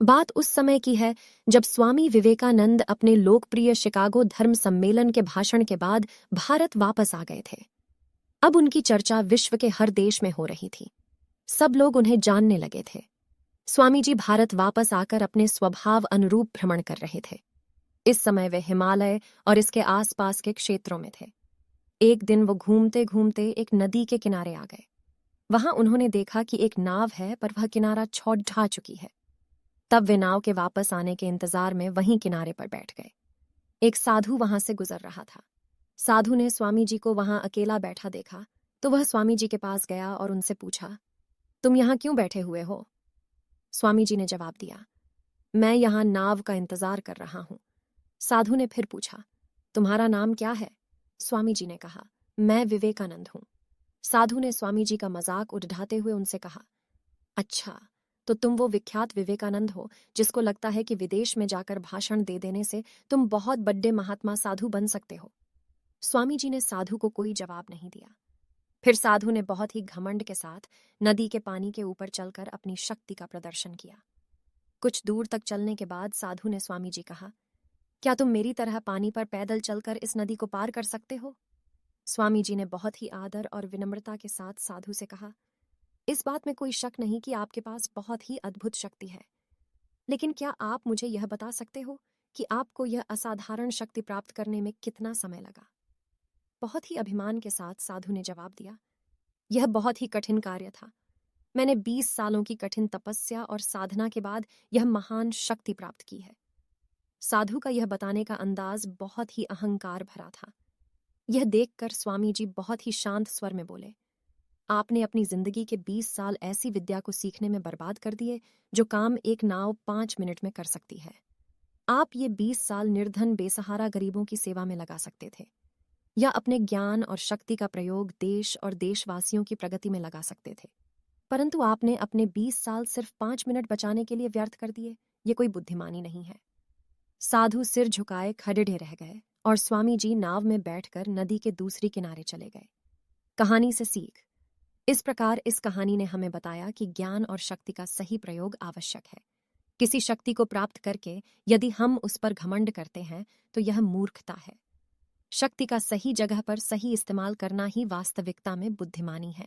बात उस समय की है जब स्वामी विवेकानंद अपने लोकप्रिय शिकागो धर्म सम्मेलन के भाषण के बाद भारत वापस आ गए थे। अब उनकी चर्चा विश्व के हर देश में हो रही थी। सब लोग उन्हें जानने लगे थे। स्वामी जी भारत वापस आकर अपने स्वभाव अनुरूप भ्रमण कर रहे थे। इस समय वे हिमालय और इसके आसपास के क्षेत्रों में थे। एक दिन वो घूमते घूमते एक नदी के किनारे आ गए। वहां उन्होंने देखा कि एक नाव है पर वह किनारा छोड़ ढा चुकी है। तब वे नाव के वापस आने के इंतजार में वहीं किनारे पर बैठ गए। एक साधु वहां से गुजर रहा था। साधु ने स्वामी जी को वहां अकेला बैठा देखा तो वह स्वामी जी के पास गया और उनसे पूछा, तुम यहाँ क्यों बैठे हुए हो? स्वामी जी ने जवाब दिया, मैं यहाँ नाव का इंतजार कर रहा हूं। साधु ने फिर पूछा, तुम्हारा नाम क्या है? स्वामी जी ने कहा, मैं विवेकानंद हूं। साधु ने स्वामी जी का मजाक उड़ाते हुए उनसे कहा, अच्छा, तो तुम वो विख्यात विवेकानंद हो जिसको लगता है कि विदेश में जाकर भाषण दे देने से तुम बहुत बड़े महात्मा साधु बन सकते हो। स्वामी जी ने साधु को कोई जवाब नहीं दिया। फिर साधु ने बहुत ही घमंड के साथ नदी के पानी के ऊपर चलकर अपनी शक्ति का प्रदर्शन किया। कुछ दूर तक चलने के बाद साधु ने स्वामी जी कहा, क्या तुम मेरी तरह पानी पर पैदल चलकर इस नदी को पार कर सकते हो? स्वामी जी ने बहुत ही आदर और विनम्रता के साथ साधु से कहा, इस बात में कोई शक नहीं कि आपके पास बहुत ही अद्भुत शक्ति है, लेकिन क्या आप मुझे यह बता सकते हो कि आपको यह असाधारण शक्ति प्राप्त करने में कितना समय लगा? बहुत ही अभिमान के साथ साधु ने जवाब दिया, यह बहुत ही कठिन कार्य था। मैंने 20 सालों की कठिन तपस्या और साधना के बाद यह महान शक्ति प्राप्त की है। साधु का यह बताने का अंदाज बहुत ही अहंकार भरा था। यह देखकर स्वामी जी बहुत ही शांत स्वर में बोले, आपने अपनी जिंदगी के 20 साल ऐसी विद्या को सीखने में बर्बाद कर दिए जो काम एक नाव 5 मिनट में कर सकती है। आप ये 20 साल निर्धन बेसहारा गरीबों की सेवा में लगा सकते थे, या अपने ज्ञान और शक्ति का प्रयोग देश और देशवासियों की प्रगति में लगा सकते थे, परंतु आपने अपने 20 साल सिर्फ 5 मिनट बचाने के लिए व्यर्थ कर दिए। ये कोई बुद्धिमानी नहीं है। साधु सिर झुकाए खड़े रह गए और स्वामी जी नाव में बैठकर नदी के दूसरी किनारे चले गए। कहानी से सीख। इस प्रकार इस कहानी ने हमें बताया कि ज्ञान और शक्ति का सही प्रयोग आवश्यक है। किसी शक्ति को प्राप्त करके यदि हम उस पर घमंड करते हैं तो यह मूर्खता है। शक्ति का सही जगह पर सही इस्तेमाल करना ही वास्तविकता में बुद्धिमानी है।